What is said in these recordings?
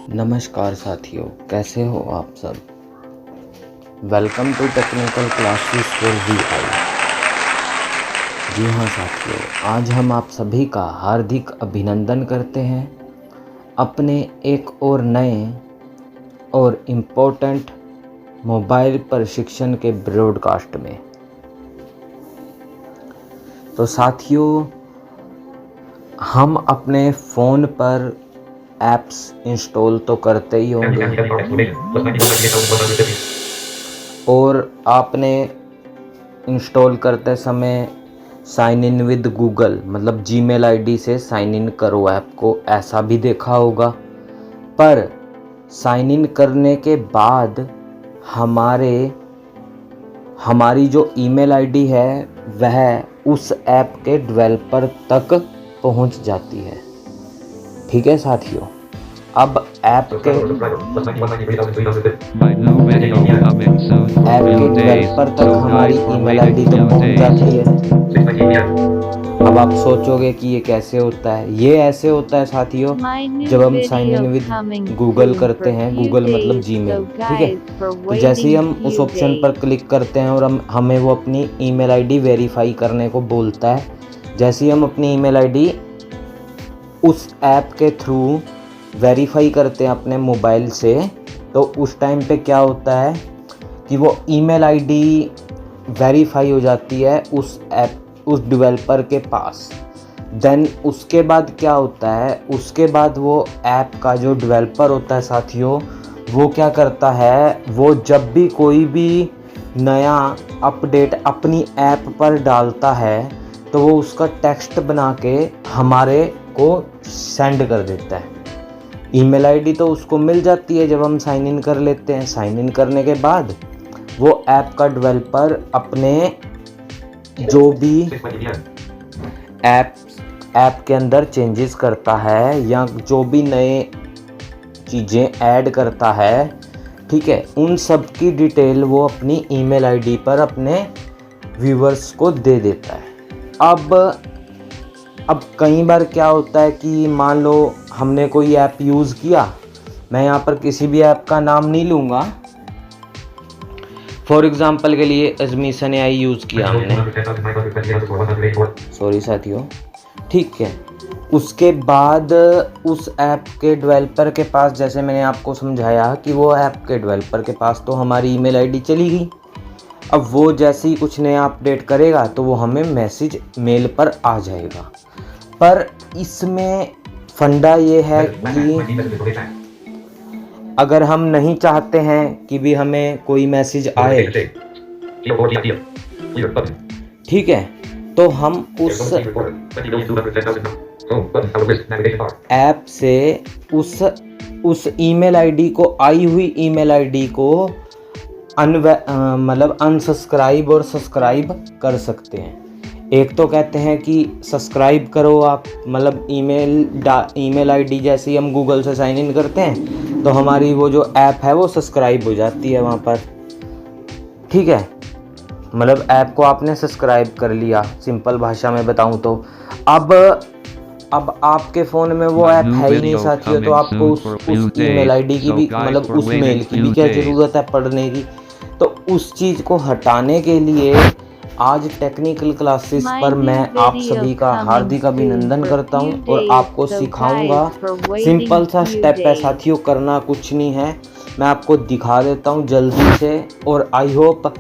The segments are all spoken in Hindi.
नमस्कार साथियों, कैसे हो आप सब। Welcome to technical classes for VI. जी हाँ साथियों, आज हम आप सभी का हार्दिक अभिनंदन करते हैं अपने एक और नए और इम्पोर्टेंट मोबाइल प्रशिक्षण के ब्रॉडकास्ट में। तो साथियों, हम अपने फ़ोन पर ऐप्स इंस्टॉल तो करते ही होंगे और आपने इंस्टॉल करते समय साइन इन विद गूगल मतलब जीमेल आईडी से साइन इन करो ऐप को, ऐसा भी देखा होगा। पर साइन इन करने के बाद हमारी जो ईमेल आईडी है वह उस ऐप के डेवलपर तक पहुंच जाती है। ठीक है साथियों, अब ऐप के डेवलपर तक हमारी ईमेल आईडी तो पहुंच जाती है। अब आप सोचोगे कि ये कैसे होता है। ये ऐसे होता है साथियों, जब हम साइन इन विद गूगल करते हैं, गूगल मतलब जीमेल, ठीक है। तो जैसे ही हम उस ऑप्शन पर क्लिक करते हैं और हमें वो अपनी ईमेल आईडी वेरीफाई करने को बोलता है। जैसे ही हम अपनी ईमेल आईडी उस ऐप के थ्रू वेरीफाई करते हैं अपने मोबाइल से, तो उस टाइम पे क्या होता है कि वो ईमेल आईडी वेरीफाई हो जाती है उस डेवलपर के पास। देन उसके बाद क्या होता है, उसके बाद वो ऐप का जो डेवलपर होता है साथियों, वो क्या करता है, वो जब भी कोई भी नया अपडेट अपनी ऐप पर डालता है तो वो उसका टेक्स्ट बना के हमारे को सेंड कर देता है। ईमेल आईडी तो उसको मिल जाती है जब हम साइन इन कर लेते हैं। साइन इन करने के बाद वो ऐप का डेवलपर अपने जो भी ऐप के अंदर चेंजेस करता है या जो भी नए चीज़ें ऐड करता है, ठीक है, उन सब की डिटेल वो अपनी ईमेल आईडी पर अपने व्यूअर्स को दे देता है। अब कई बार क्या होता है कि मान लो हमने कोई ऐप यूज़ किया, मैं यहाँ पर किसी भी ऐप का नाम नहीं लूँगा, फॉर एग्जांपल के लिए एडमिशन AI यूज़ किया हमने, सॉरी साथियों, ठीक है। उसके बाद उस ऐप के डेवलपर के पास, जैसे मैंने आपको समझाया कि वो ऐप के डेवलपर के पास तो हमारी ईमेल आईडी चली गई। अब वो जैसे ही कुछ नया अपडेट करेगा तो वो हमें मैसेज मेल पर आ जाएगा। पर इसमें फंडा ये है कि अगर हम नहीं चाहते हैं कि भी हमें कोई मैसेज आए, ठीक है, तो हम उस ऐप से उस ईमेल आईडी को, आई हुई ईमेल आईडी को मतलब अनसब्सक्राइब और सब्सक्राइब कर सकते हैं। एक तो कहते हैं कि सब्सक्राइब करो आप, मतलब ईमेल आईडी जैसे ही हम गूगल से साइन इन करते हैं तो हमारी वो जो ऐप है वो सब्सक्राइब हो जाती है वहाँ पर, ठीक है। मतलब ऐप को आपने सब्सक्राइब कर लिया, सिंपल भाषा में बताऊँ तो। अब आपके फ़ोन में वो ऐप है ही नहीं साथियों, तो आपको उस ईमेल आईडी की भी, मतलब उस मेल की भी क्या ज़रूरत है पढ़ने की। तो उस चीज़ को हटाने के लिए आज टेक्निकल क्लासेस पर मैं आप सभी का हार्दिक अभिनंदन करता हूं और आपको सिखाऊंगा। सिंपल सा स्टेप है साथियों, करना कुछ नहीं है, मैं आपको दिखा देता हूं जल्दी से। और आई होप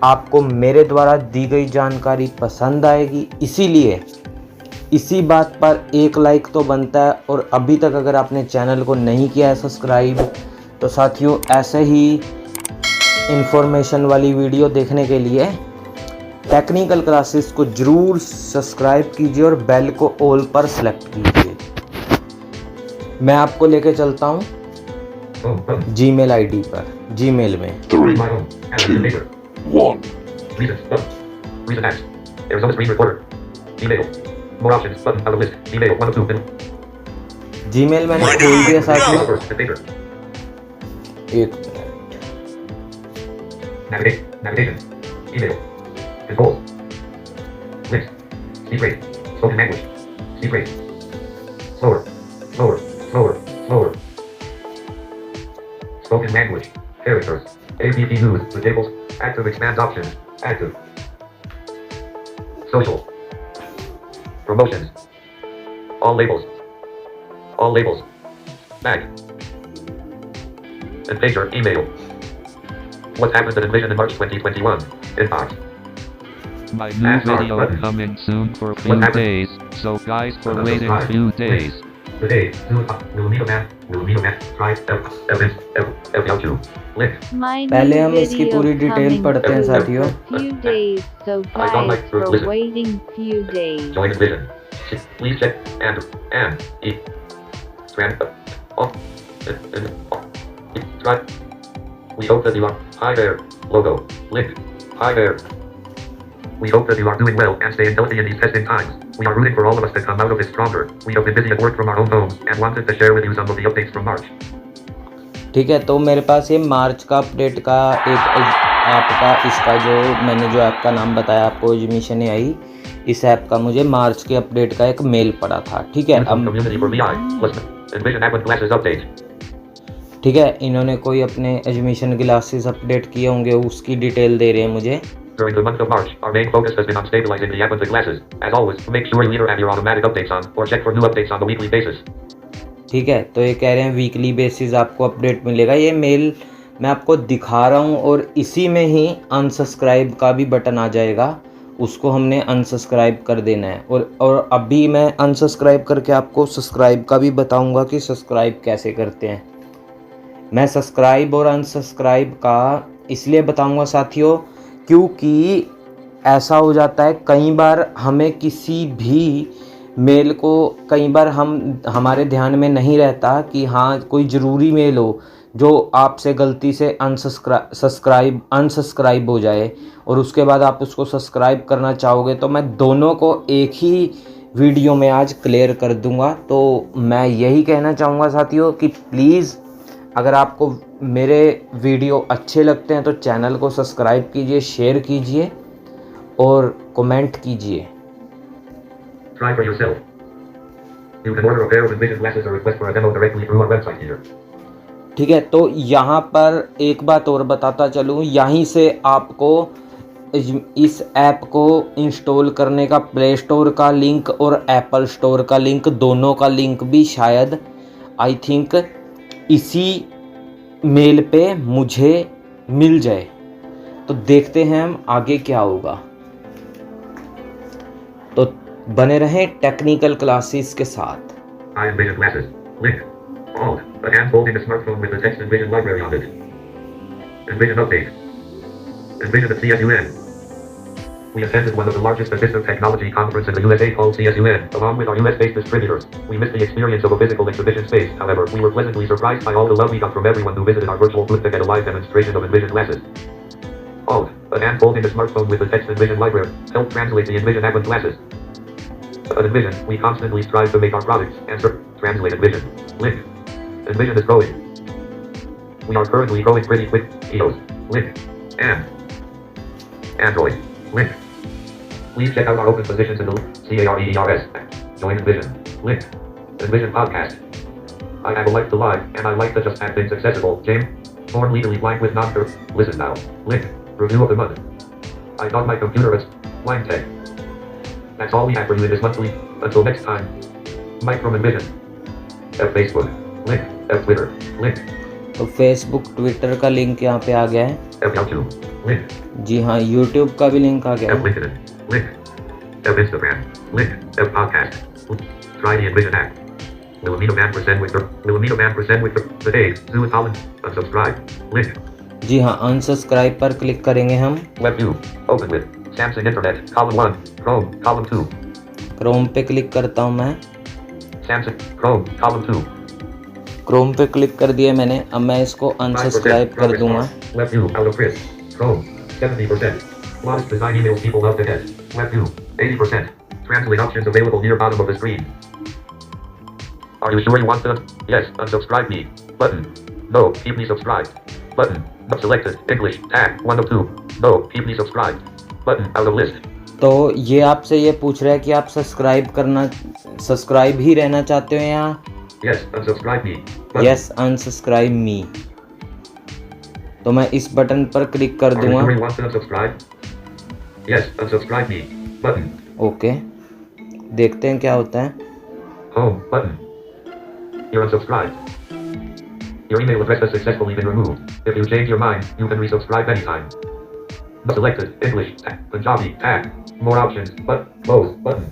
आपको मेरे द्वारा दी गई जानकारी पसंद आएगी, इसीलिए इसी बात पर एक लाइक तो बनता है। और अभी तक अगर आपने चैनल को नहीं किया है सब्सक्राइब, तो साथियों ऐसे ही इंफॉर्मेशन वाली वीडियो देखने के लिए टेक्निकल क्लासेस को जरूर सब्सक्राइब कीजिए और बेल को ऑल पर सेलेक्ट कीजिए। मैं आपको लेके चलता हूँ जीमेल आईडी पर, जीमेल में जीमेल मैंने खोल दिया साथियों। एक navigation, email, controls, list, speak rate, spoken language, speak rate, slower, Indian language. Characters. APP news. The tables. Active expands option. Active. Social. Promotions. All labels. All labels. Back. And pager. Email. What happened at Envision in March 2021? Inbox. My new Ask our video button. coming soon for a What few happened? days, so guys for Another waiting a slide. few days. Today. We'll meet a man. We'll meet a man. Try. Evidence. FL2. Link. पहले हम इसकी पूरी डिटेल पढ़ते हैं साथियों। Few days, so I don't guys like for listen. waiting few days. Join Envision. Please check and e. Trans. Off. And off. Try. We hope that you are. Hi there. Logo. Link. Hi there. We hope that you are doing well and staying healthy in these testing times. We are rooting for all of us to come out of this stronger. We have been busy at work from our own homes and wanted to share with you some of the updates from March. ठीक है, तो मेरे पास ये मार्च का अपडेट का एक ऐप का इसका जो मैंने जो ऐप का नाम बताया आपको एडमिशन आई, इस ऐप का मुझे मार्च के अपडेट का एक मेल पड़ा था। ठीक है, अब Community for VI. Listen. Envision app with glasses update. ठीक है, इन्होंने कोई अपने एडमिशन क्लासेस अपडेट किए होंगे, उसकी डिटेल दे रहे हैं मुझे। During the month of March, our main focus has been on stabilizing the app with the glasses. As always, make sure you either have your automatic updates on or check for new updates on a weekly basis. ठीक है, तो ये कह रहे हैं वीकली बेसिस आपको अपडेट मिलेगा। ये मेल मैं आपको दिखा रहा हूँ और इसी में ही अनसब्सक्राइब का भी बटन आ जाएगा, उसको हमने अनसब्सक्राइब कर देना है। और अभी मैं अनसब्सक्राइब करके आपको सब्सक्राइब का भी बताऊँगा कि सब्सक्राइब कैसे करते हैं। मैं सब्सक्राइब और अनसब्सक्राइब का इसलिए बताऊँगा साथियों, क्योंकि ऐसा हो जाता है कई बार हमें किसी भी मेल को कई बार हमारे ध्यान में नहीं रहता कि हाँ कोई ज़रूरी मेल हो जो आपसे गलती से अनसब्सक्राइब हो जाए और उसके बाद आप उसको सब्सक्राइब करना चाहोगे, तो मैं दोनों को एक ही वीडियो में आज क्लियर कर दूंगा। तो मैं यही कहना चाहूँगा साथियों कि प्लीज़ अगर आपको मेरे वीडियो अच्छे लगते हैं तो चैनल को सब्सक्राइब कीजिए, शेयर कीजिए और कमेंट कीजिए। Try for yourself. You can order a pair of Envision glasses or request for a demo directly through our website here. ठीक है, तो यहाँ पर एक बात और बताता चलूँ, यहीं से आपको इस ऐप को इंस्टॉल करने का प्ले स्टोर का लिंक और एप्पल स्टोर का लिंक, दोनों का लिंक भी शायद आई थिंक इसी मेल पे मुझे मिल जाए। तो देखते हैं हम आगे क्या होगा। तो बने रहें टेक्निकल क्लासेस के साथ। I Envision glasses. Link. Alt. A hand holding a smartphone with the text Envision library on it. Envision update. Envision at CSUN. We attended one of the largest assistive technology conference in the USA called CSUN, along with our US-based distributors. We missed the experience of a physical exhibition space. However, we were pleasantly surprised by all the love we got from everyone who visited our virtual booth to get a live demonstration of Envision glasses. Alt. A hand holding a smartphone with the text Envision library. Help translate the Envision app with glasses. At Envision, we constantly strive to make our products answer. Translate Envision. Link. Envision is growing. We are currently growing pretty quick. EOS. Link. And. Android. Link. Please check out our open positions in the CAREERS. Join Envision. Link. Envision podcast. I have a life to live, and I like to just have things accessible. James. Born legally blind with non Listen now. Link. Review of the month. I got my computer as blind tech. That's all we have for you in this monthly. Until next time. Mike from Envision. F Facebook. Link. F Twitter. Link. तो फेसबुक ट्विटर का लिंक यहाँ पे आ गया है। F YouTube. Link. जी हाँ, यूट्यूब का भी लिंक आ गया F है। LinkedIn. Link. F Instagram. Link. F podcast. Try the Envision app. Will meet a man present with the today. Zoo is Holland. Unsubscribe. Link. जी हाँ, अनसब्सक्राइब पर क्लिक करेंगे हम। WebView. Open with. Samsung Internet. Column 1. Chrome. Column 2. Chrome पे क्लिक करता हूँ मैं। Samsung. Chrome. Column 2. क्रोम पे क्लिक कर दिया मैंने। अब मैं इसको 5% अनसब्सक्राइब कर दूंगा। WebView. Out of print. Chrome. 70%. Modest design emails people love to get. WebView. 80%. Translate options available near bottom of the screen. Are you sure you want to? Yes. Unsubscribe me. Button. No. Keep me subscribed. Button. Not selected. English. Tag. 1 of 2. No. Keep me subscribed. Button. Out of list. तो ये आपसे ये पूछ रहा है कि आप सब्सक्राइब ही रहना चाहते हो या Yes. Unsubscribe me. Button. Yes unsubscribe me. तो मैं इस बटन पर क्लिक कर Are you दूंगा। sure you want to unsubscribe? Yes, unsubscribe me. Button. Okay, देखते हैं क्या होता है। Home. Button. You're unsubscribed. Your email address has successfully been removed. If you change your mind, you can resubscribe anytime. But selected. English. Punjabi. Tag. More options. But close. Button.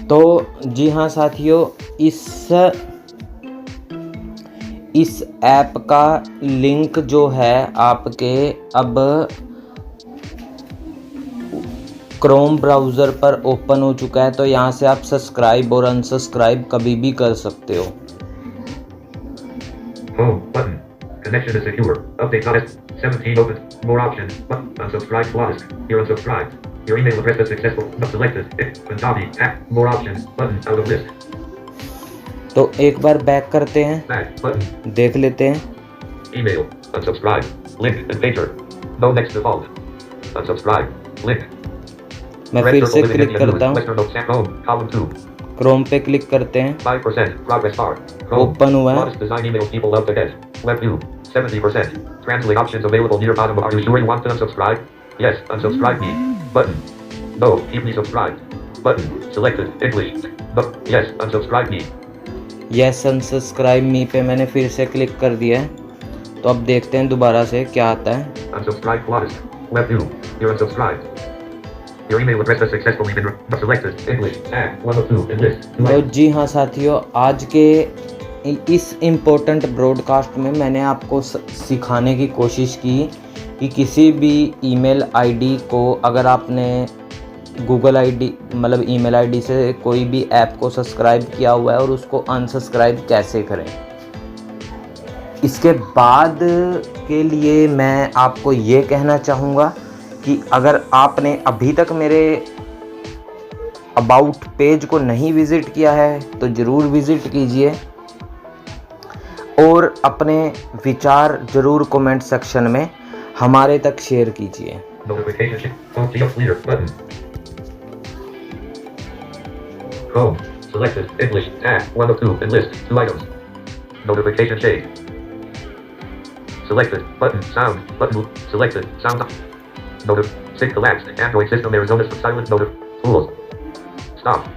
तो जी हाँ साथियों, इस ऐप का लिंक जो है आपके अब क्रोम ब्राउज़र पर ओपन हो चुका है। तो यहाँ से आप सब्सक्राइब और अनसब्सक्राइब कभी भी कर सकते हो। Home. Button. Connection is secure. Update on 17 open. More options. But unsubscribe plus. You're unsubscribed. Your email address is successful. But selected. Punjabi. Tag. More options. Button. Out of list. तो एक बार बैक करते हैं, Back. Button. देख लेते हैं। Email. Unsubscribe. Link and pager. No next default. Unsubscribe. Link. मैं Red फिर circle से living क्लिक in Yahoo. करता हूँ। Western Oaks. Home. Column 2. Chrome पे क्लिक करते हैं। 5%. Progress bar. Home. ओपन हुआ है। Modest design emails people love to get. Web view. 70%. Translate options available near bottom. Are you sure you want to unsubscribe? Yes. Unsubscribe me. Button. No. Keep me subscribed. Button. Selected. English. But yes. Unsubscribe me. Yes unsubscribe me पे मैंने फिर से क्लिक कर दिया है। तो अब देखते हैं दोबारा से क्या आता है। Unsubscribe closed. Web view. You're unsubscribed. Your email address has successfully been selected. English. Tag. 1 of 2. English. तो जी हाँ साथियों, आज के इस इम्पोर्टेंट ब्रॉडकास्ट में मैंने आपको सिखाने की कोशिश की कि किसी भी ईमेल आईडी को अगर आपने गूगल आईडी मतलब ईमेल आईडी से कोई भी ऐप को सब्सक्राइब किया हुआ है और उसको अनसब्सक्राइब कैसे करें। इसके बाद के लिए मैं आपको ये कहना चाहूँगा कि अगर आपने अभी तक मेरे अबाउट पेज को नहीं विज़िट किया है तो ज़रूर विज़िट कीजिए और अपने विचार ज़रूर कमेंट सेक्शन में हमारे तक शेयर कीजिए। Notification. Phone key up leader. Button. Home. Selected. English. Tag. 1 of 2. Enlist. 2 items. Notification shade. Selected. Button. Sound. Button. Selected. Sound. Sync collapsed. Android system Arizona silent. Tools. Stop.